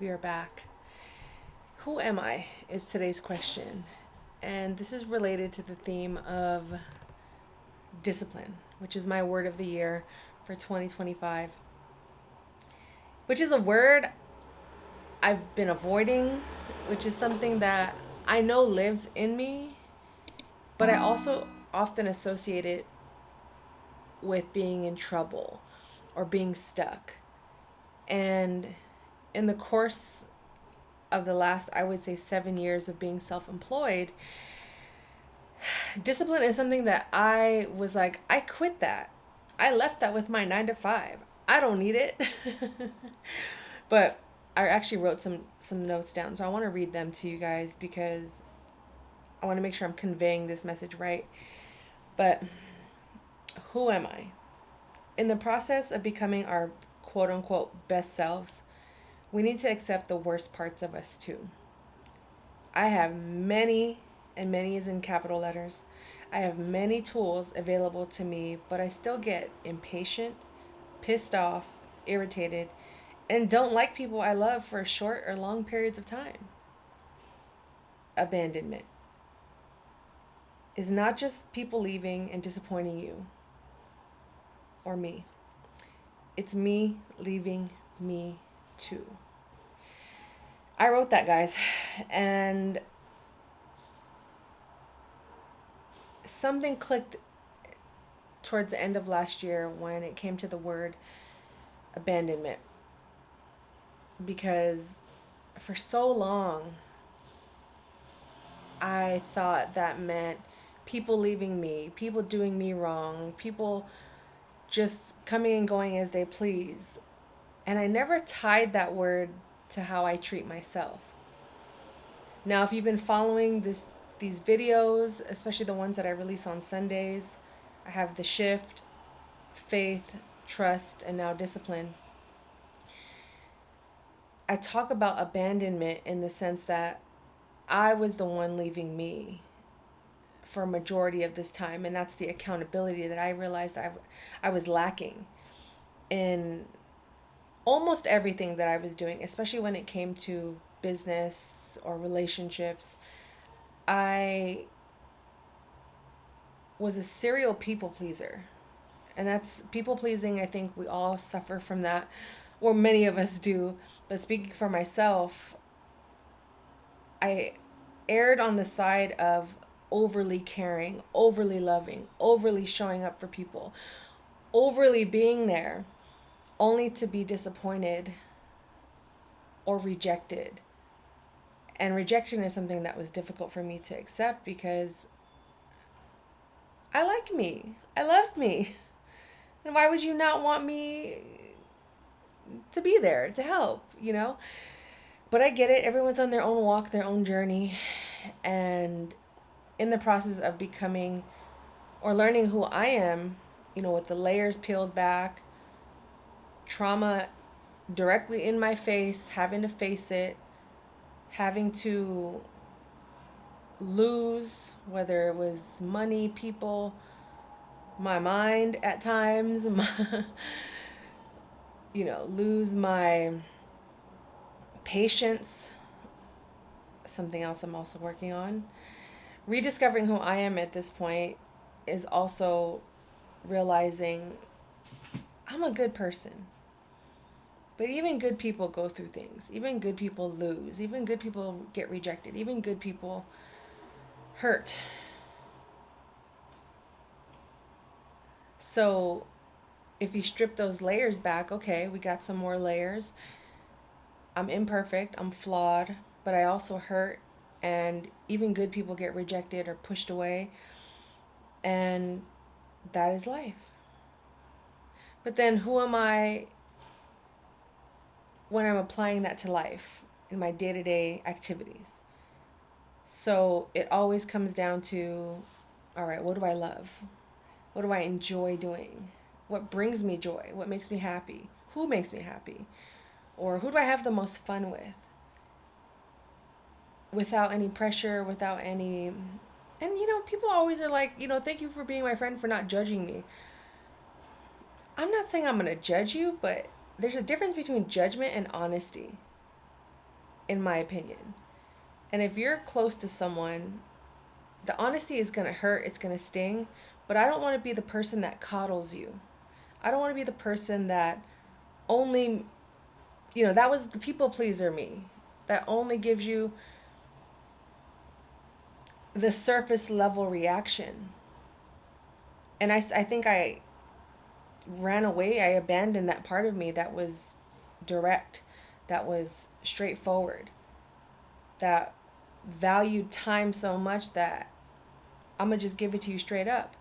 We are back. Who am I is today's question. And this is related to the theme of discipline, which is my word of the year for 2025, which is a word I've been avoiding, which is something that I know lives in me, but I also often associate it with being in trouble or being stuck. And in the course of the last, I would say, 7 years of being self employed, discipline is something that I was like, I quit that. I left that with my 9 to 5. I don't need it. But I actually wrote some notes down. So I want to read them to you guys because I want to make sure I'm conveying this message right. But who am I? In the process of becoming our quote unquote best selves, we need to accept the worst parts of us too. I have many, and many is in capital letters. I have many tools available to me, but I still get impatient, pissed off, irritated, and don't like people I love for short or long periods of time. Abandonment is not just people leaving and disappointing you or me. It's me leaving me too. I wrote that, guys, and something clicked towards the end of last year when it came to the word abandonment. Because for so long, I thought that meant people leaving me, people doing me wrong, people just coming and going as they please. And I never tied that word to how I treat myself. Now, if you've been following these videos, especially the ones that I release on Sundays, I have the shift, faith, trust, and now discipline. I talk about abandonment in the sense that I was the one leaving me for a majority of this time, and that's the accountability that I realized I was lacking in almost everything that I was doing, especially when it came to business or relationships. I was a serial people pleaser. And that's people pleasing. I think we all suffer from that, or many of us do. But speaking for myself, I erred on the side of overly caring, overly loving, overly showing up for people, overly being there, only to be disappointed or rejected. And rejection is something that was difficult for me to accept because I like me. I love me. And why would you not want me to be there to help, But I get it. Everyone's on their own walk, their own journey. And in the process of becoming or learning who I am, with the layers peeled back, trauma directly in my face, having to face it, having to lose, whether it was money, people, my mind at times, lose my patience, something else I'm also working on. Rediscovering who I am at this point is also realizing I'm a good person. But even good people go through things. Even good people lose. Even good people get rejected. Even good people hurt. So if you strip those layers back, okay, we got some more layers. I'm imperfect. I'm flawed. But I also hurt. And even good people get rejected or pushed away. And that is life. But then who am I when I'm applying that to life in my day-to-day activities? So it always comes down to, all right, what do I love? What do I enjoy doing? What brings me joy? What makes me happy? Who makes me happy? Or who do I have the most fun with? Without any pressure, without any... And, people always are like, thank you for being my friend, for not judging me. I'm not saying I'm going to judge you, but there's a difference between judgment and honesty. in my opinion. And if you're close to someone, the honesty is going to hurt, it's going to sting, but I don't want to be the person that coddles you. I don't want to be the person that only, that was the people pleaser me, that only gives you the surface level reaction. And I think I ran away, I abandoned that part of me that was direct, that was straightforward, that valued time so much that I'm going to just give it to you straight up.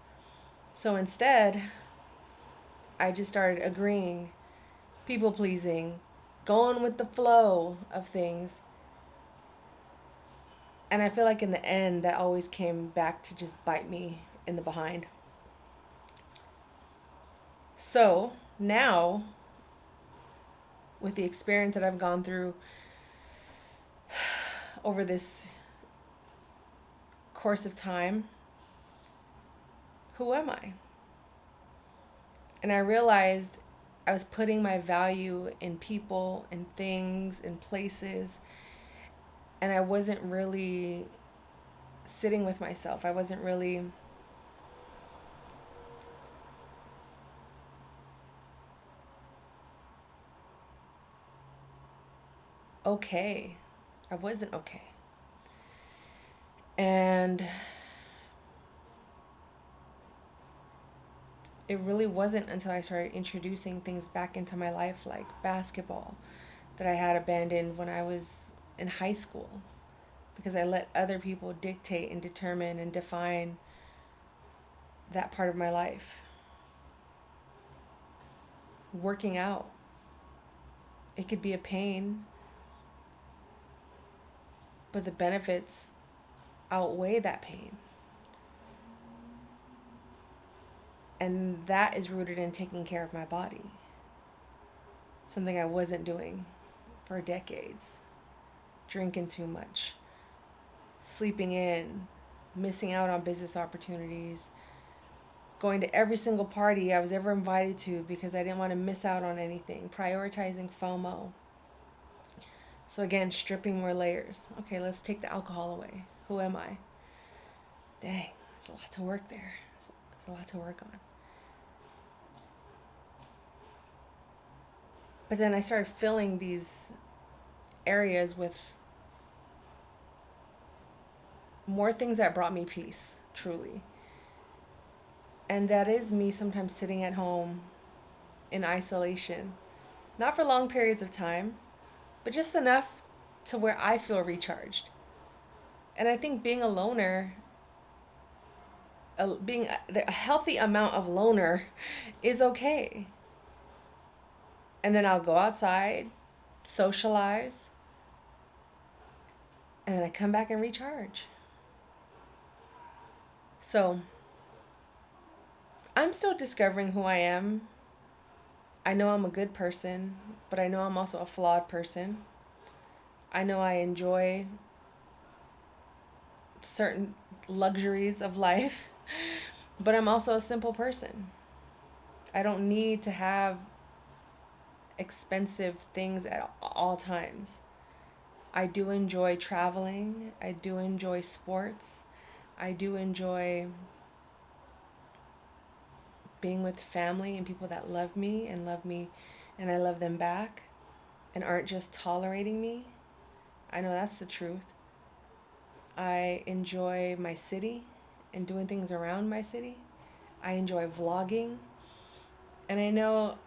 So instead, I just started agreeing, people pleasing, going with the flow of things. And I feel like in the end, that always came back to just bite me in the behind. So now, with the experience that I've gone through over this course of time, who am I? And I realized I was putting my value in people, in things, in places, and I wasn't really sitting with myself. I wasn't really okay. I wasn't okay. And it really wasn't until I started introducing things back into my life, like basketball, that I had abandoned when I was in high school, because I let other people dictate and determine and define that part of my life. Working out, it could be a pain, but the benefits outweigh that pain. And that is rooted in taking care of my body. Something I wasn't doing for decades. Drinking too much, sleeping in, missing out on business opportunities, going to every single party I was ever invited to because I didn't want to miss out on anything, prioritizing FOMO. So again, stripping more layers. Okay, let's take the alcohol away. Who am I? Dang, there's a lot to work there. There's a lot to work on. But then I started filling these areas with more things that brought me peace, truly. And that is me sometimes sitting at home in isolation. Not for long periods of time, but just enough to where I feel recharged. And I think being a loner, being a healthy amount of loner is okay. And then I'll go outside, socialize, and then I come back and recharge. So I'm still discovering who I am. I know I'm a good person, but I know I'm also a flawed person. I know I enjoy certain luxuries of life, but I'm also a simple person. I don't need to have expensive things at all times. I do enjoy traveling. I do enjoy sports. I do enjoy being with family and people that love me and I love them back and aren't just tolerating me. I know that's the truth. I enjoy my city and doing things around my city. I enjoy vlogging. And I know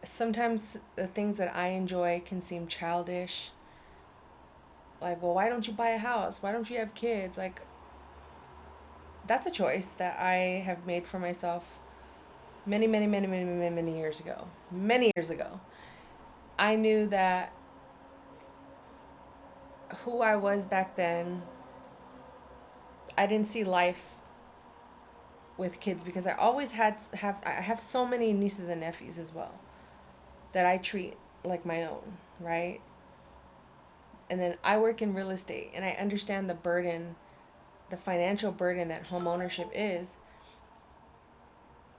sometimes the things that I enjoy can seem childish. Like, well, why don't you buy a house? Why don't you have kids? Like, that's a choice that I have made for myself many, many, many, many, many, many years ago. Many years ago. I knew that who I was back then, I didn't see life with kids because I always I have so many nieces and nephews as well that I treat like my own, right? And then I work in real estate and I understand the burden, the financial burden that home ownership is.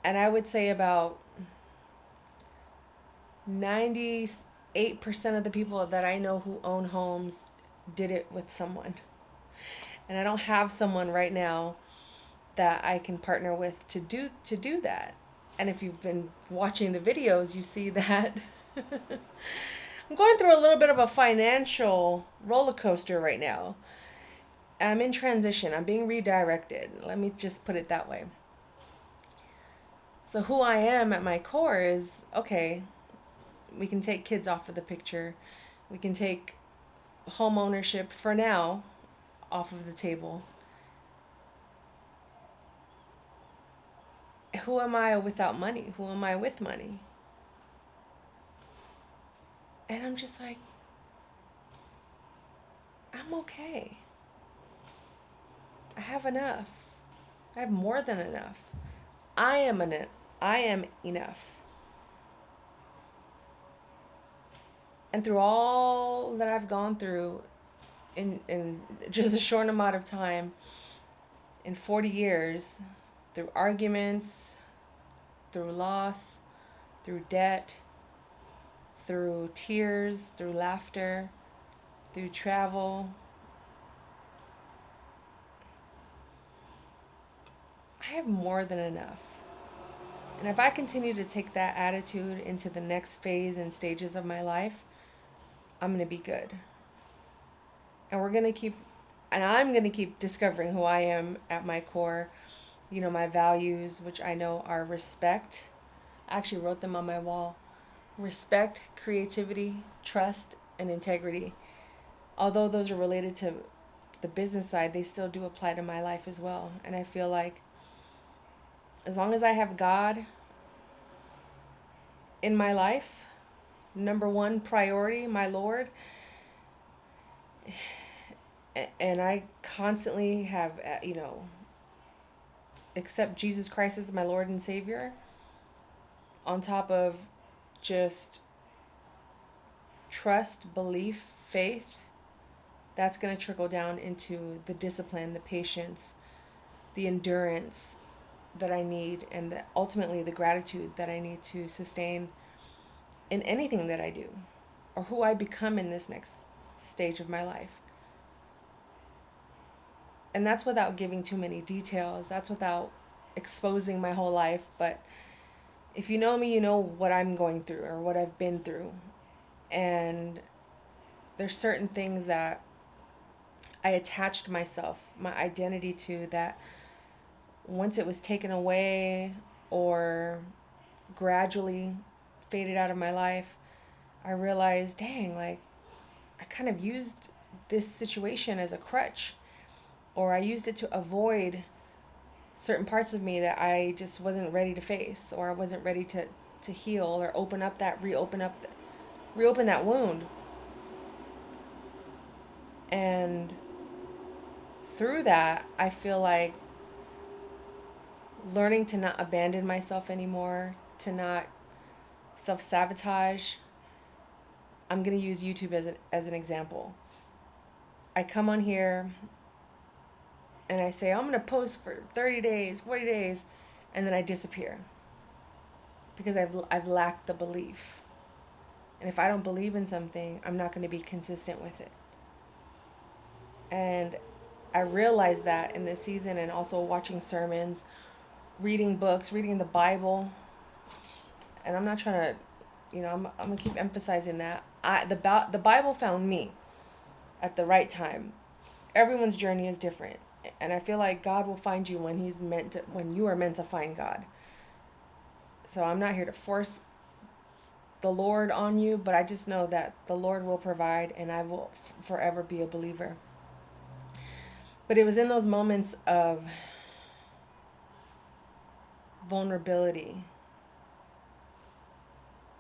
And I would say about 90 8% of the people that I know who own homes did it with someone. And I don't have someone right now that I can partner with to do that. And if you've been watching the videos, you see that I'm going through a little bit of a financial roller coaster right now. I'm in transition. I'm being redirected. Let me just put it that way. So who I am at my core is, okay, we can take kids off of the picture. We can take home ownership for now off of the table. Who am I without money? Who am I with money? And I'm just like, I'm okay. I have enough. I have more than enough. I am enough. And through all that I've gone through in just a short amount of time, in 40 years, through arguments, through loss, through debt, through tears, through laughter, through travel, I have more than enough. And if I continue to take that attitude into the next phase and stages of my life, I'm going to be good. And I'm going to keep discovering who I am at my core. You know, my values, which I know are respect. I actually wrote them on my wall. Respect, creativity, trust, and integrity. Although those are related to the business side, they still do apply to my life as well. And I feel like as long as I have God in my life, number one priority, my Lord, and I constantly have, accept Jesus Christ as my Lord and Savior, on top of just trust, belief, faith, that's going to trickle down into the discipline, the patience, the endurance that I need, and ultimately the gratitude that I need to sustain in anything that I do or who I become in this next stage of my life. And that's without giving too many details. That's without exposing my whole life. But if you know me, you know what I'm going through or what I've been through. And there's certain things that I attached myself, my identity to, that once it was taken away or gradually faded out of my life, I realized, dang, like I kind of used this situation as a crutch, or I used it to avoid certain parts of me that I just wasn't ready to face, or I wasn't ready to heal or reopen that wound. And through that, I feel like learning to not abandon myself anymore, to not self-sabotage. I'm going to use YouTube as an example. I come on here and I say, I'm going to post for 30 days, 40 days, and then I disappear because I've lacked the belief. And if I don't believe in something, I'm not going to be consistent with it. And I realized that in this season, and also watching sermons, reading books, reading the Bible. And I'm not trying to, I'm going to keep emphasizing that. The Bible found me at the right time. Everyone's journey is different. And I feel like God will find you when you are meant to find God. So I'm not here to force the Lord on you, but I just know that the Lord will provide, and I will forever be a believer. But it was in those moments of vulnerability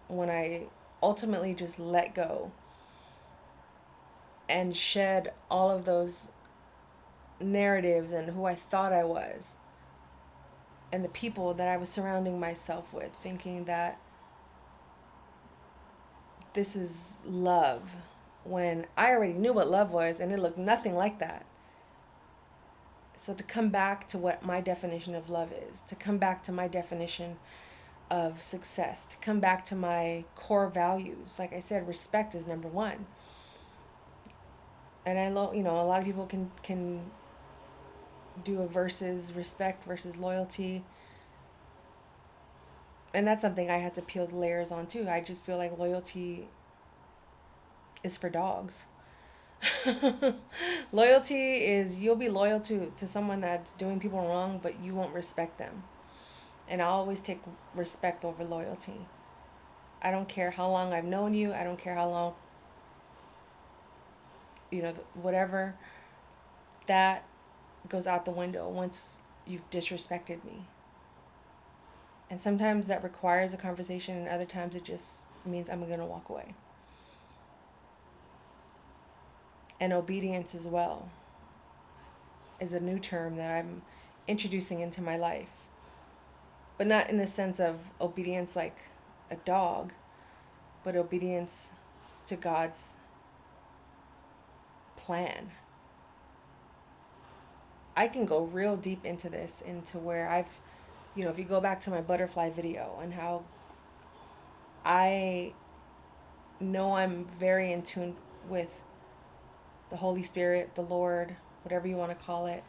when I ultimately just let go and shed all of those narratives and who I thought I was, and the people that I was surrounding myself with, thinking that this is love, when I already knew what love was and it looked nothing like that. So to come back to what my definition of love is, to come back to my definition of success, to come back to my core values. Like I said, respect is number one. And a lot of people can do a versus respect versus loyalty. And that's something I had to peel the layers on too. I just feel like loyalty is for dogs. Loyalty is, you'll be loyal to someone that's doing people wrong, but you won't respect them. And I'll always take respect over loyalty. I don't care how long I've known you. I don't care how long, whatever. That goes out the window once you've disrespected me. And sometimes that requires a conversation, and other times it just means I'm going to walk away. And obedience as well is a new term that I'm introducing into my life. But not in the sense of obedience like a dog, but obedience to God's plan. I can go real deep into this, into where if you go back to my butterfly video and how I know I'm very in tune with the Holy Spirit, the Lord, whatever you want to call it.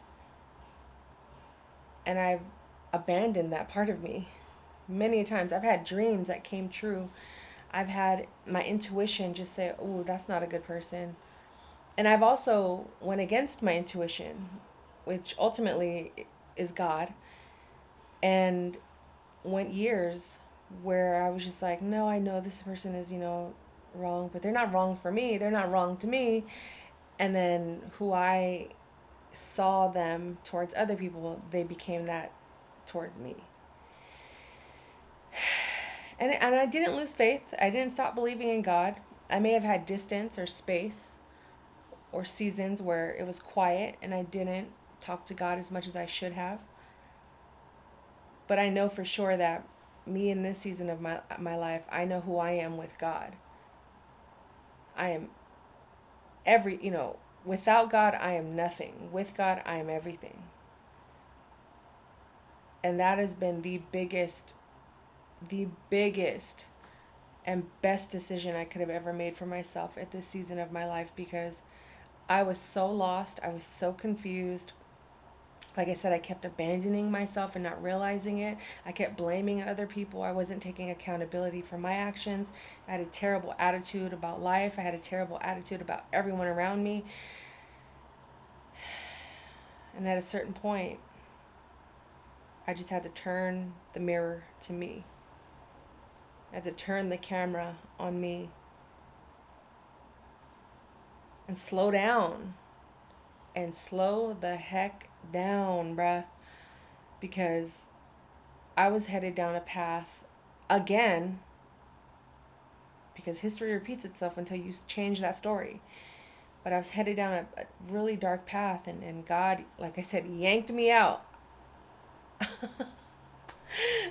And I've abandoned that part of me many times. I've had dreams that came true. I've had my intuition just say, oh, that's not a good person. And I've also went against my intuition, which ultimately is God, and went years where I was just like, no, I know this person is, wrong, but they're not wrong for me. They're not wrong to me. And then who I saw them towards other people, they became that towards me. And I didn't lose faith. I didn't stop believing in God. I may have had distance or space or seasons where it was quiet and I didn't talk to God as much as I should have. But I know for sure that me in this season of my life, I know who I am with God. I am without God, I am nothing. With God, I am everything. And that has been the biggest and best decision I could have ever made for myself at this season of my life, because I was so lost. I was so confused. Like I said, I kept abandoning myself and not realizing it. I kept blaming other people. I wasn't taking accountability for my actions. I had a terrible attitude about life. I had a terrible attitude about everyone around me. And at a certain point, I just had to turn the mirror to me. I had to turn the camera on me and slow down. And slow the heck down, bruh. Because I was headed down a path again, because history repeats itself until you change that story. But I was headed down a really dark path, and God, like I said, yanked me out.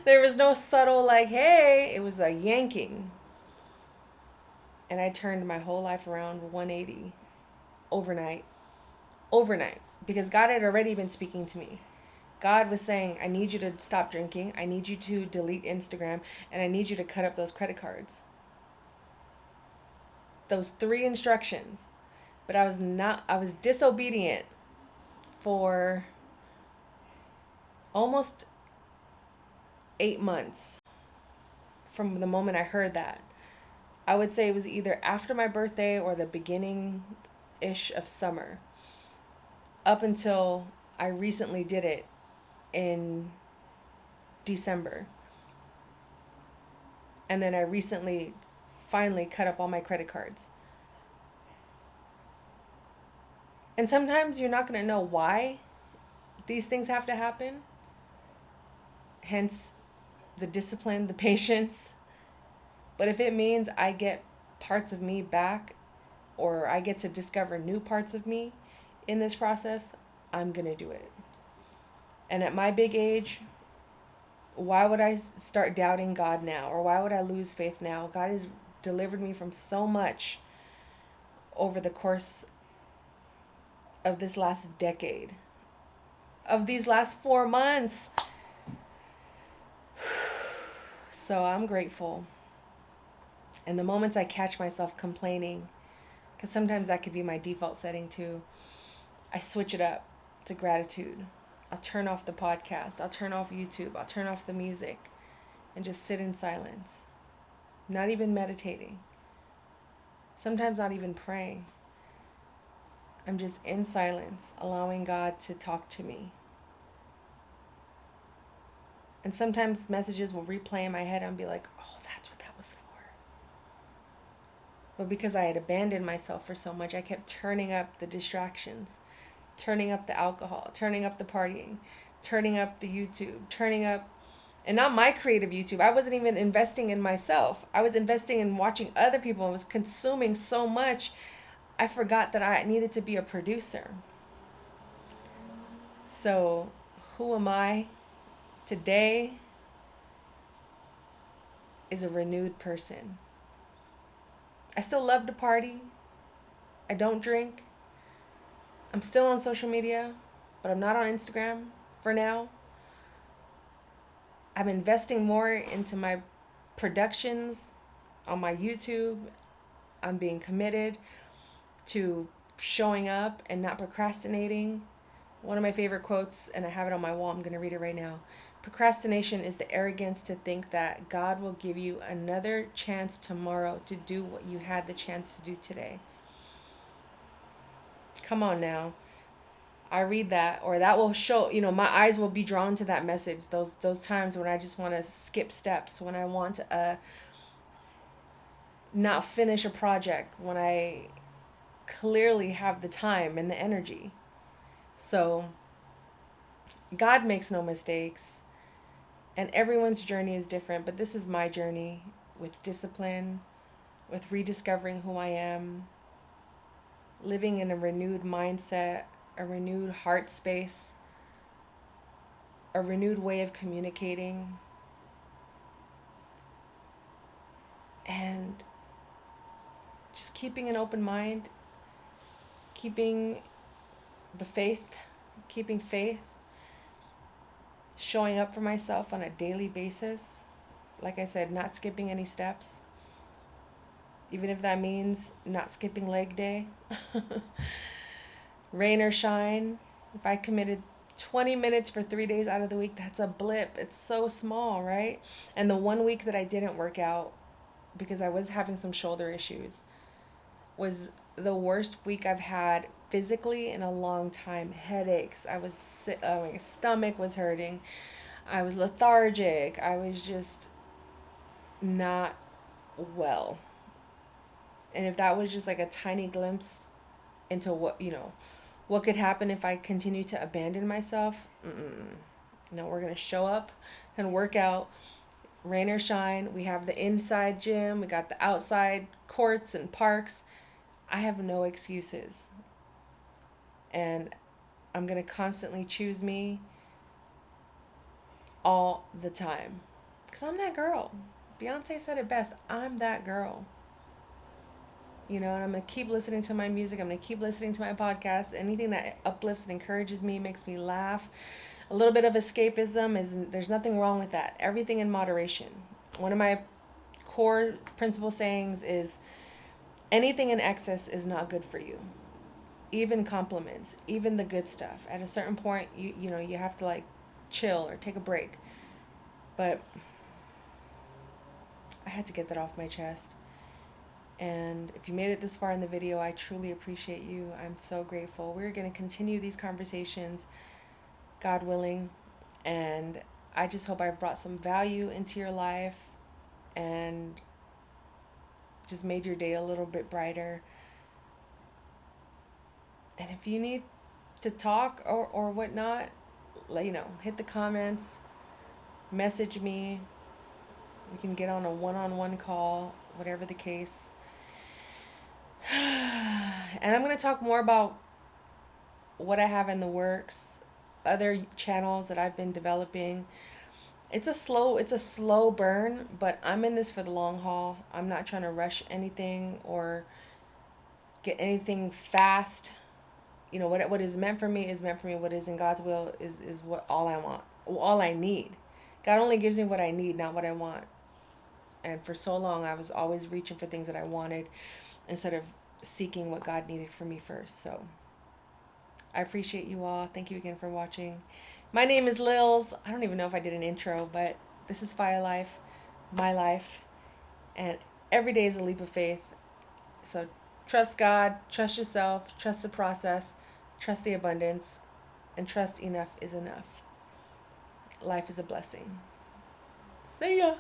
There was no subtle like, hey, it was a yanking. And I turned my whole life around 180 overnight, because God had already been speaking to me. God was saying, I need you to stop drinking. I need you to delete Instagram, and I need you to cut up those credit cards. Those 3 instructions. But I was disobedient for almost 8 months from the moment I heard that. I would say it was either after my birthday or the beginning-ish of summer, up until I recently did it in December. And then I recently finally cut up all my credit cards. And sometimes you're not going to know why these things have to happen. Hence the discipline, the patience. But if it means I get parts of me back, or I get to discover new parts of me in this process, I'm going to do it. And at my big age, why would I start doubting God now? Or why would I lose faith now? God has delivered me from so much over the course of this last decade, of these last 4 months. So I'm grateful. And the moments I catch myself complaining, because sometimes that could be my default setting too, I switch it up to gratitude. I'll turn off the podcast. I'll turn off YouTube. I'll turn off the music and just sit in silence. Not even meditating. Sometimes not even praying. I'm just in silence, allowing God to talk to me. And sometimes messages will replay in my head and be like, oh, that's what that was for. But because I had abandoned myself for so much, I kept turning up the distractions, turning up the alcohol, turning up the partying, turning up the YouTube, turning up, and not my creative YouTube. I wasn't even investing in myself. I was investing in watching other people. I was consuming so much, I forgot that I needed to be a producer. So, who am I? Today is a renewed person. I still love to party. I don't drink. I'm still on social media, but I'm not on Instagram for now. I'm investing more into my productions on my YouTube. I'm being committed to showing up and not procrastinating. One of my favorite quotes, and I have it on my wall, I'm going to read it right now. Procrastination is the arrogance to think that God will give you another chance tomorrow to do what you had the chance to do today. Come on now. I read that, or that will show, my eyes will be drawn to that message. Those times when I just want to skip steps, when I want to not finish a project, when I clearly have the time and the energy. So God makes no mistakes, and everyone's journey is different, but this is my journey with discipline, with rediscovering who I am, living in a renewed mindset, a renewed heart space, a renewed way of communicating, and just keeping an open mind, keeping faith, showing up for myself on a daily basis. Like I said, not skipping any steps, even if that means not skipping leg day. Rain or shine, if I committed 20 minutes for 3 days out of the week, that's a blip. It's so small, right? And the 1 week that I didn't work out because I was having some shoulder issues was the worst week I've had physically in a long time. Headaches. I was sick. My stomach was hurting. I was lethargic. I was just not well. And if that was just like a tiny glimpse into what could happen if I continue to abandon myself, no, we're going to show up and work out, rain or shine. We have the inside gym. We got the outside courts and parks. I have no excuses. And I'm going to constantly choose me all the time. Because I'm that girl. Beyonce said it best. I'm that girl. And I'm going to keep listening to my music. I'm going to keep listening to my podcast. Anything that uplifts and encourages me, makes me laugh. A little bit of escapism, there's nothing wrong with that. Everything in moderation. One of my core principal sayings is, anything in excess is not good for you. Even compliments, even the good stuff. At a certain point, you have to chill or take a break. But I had to get that off my chest. And if you made it this far in the video, I truly appreciate you. I'm so grateful. We're going to continue these conversations, God willing. And I just hope I've brought some value into your life and just made your day a little bit brighter. And if you need to talk or whatnot, hit the comments, message me. We can get on a one-on-one call, whatever the case. And I'm going to talk more about what I have in the works, other channels that I've been developing. It's a slow burn, but I'm in this for the long haul. I'm not trying to rush anything or get anything fast. What is meant for me is meant for me. What is in God's will is what all I want, all I need. God only gives me what I need, not what I want. And for so long, I was always reaching for things that I wanted instead of seeking what God needed for me first. So I appreciate you all. Thank you again for watching. My name is Lils. I don't even know if I did an intro, but this is Fire Life, my life, and every day is a leap of faith. So trust God, trust yourself, trust the process, trust the abundance, and trust enough is enough. Life is a blessing. See ya.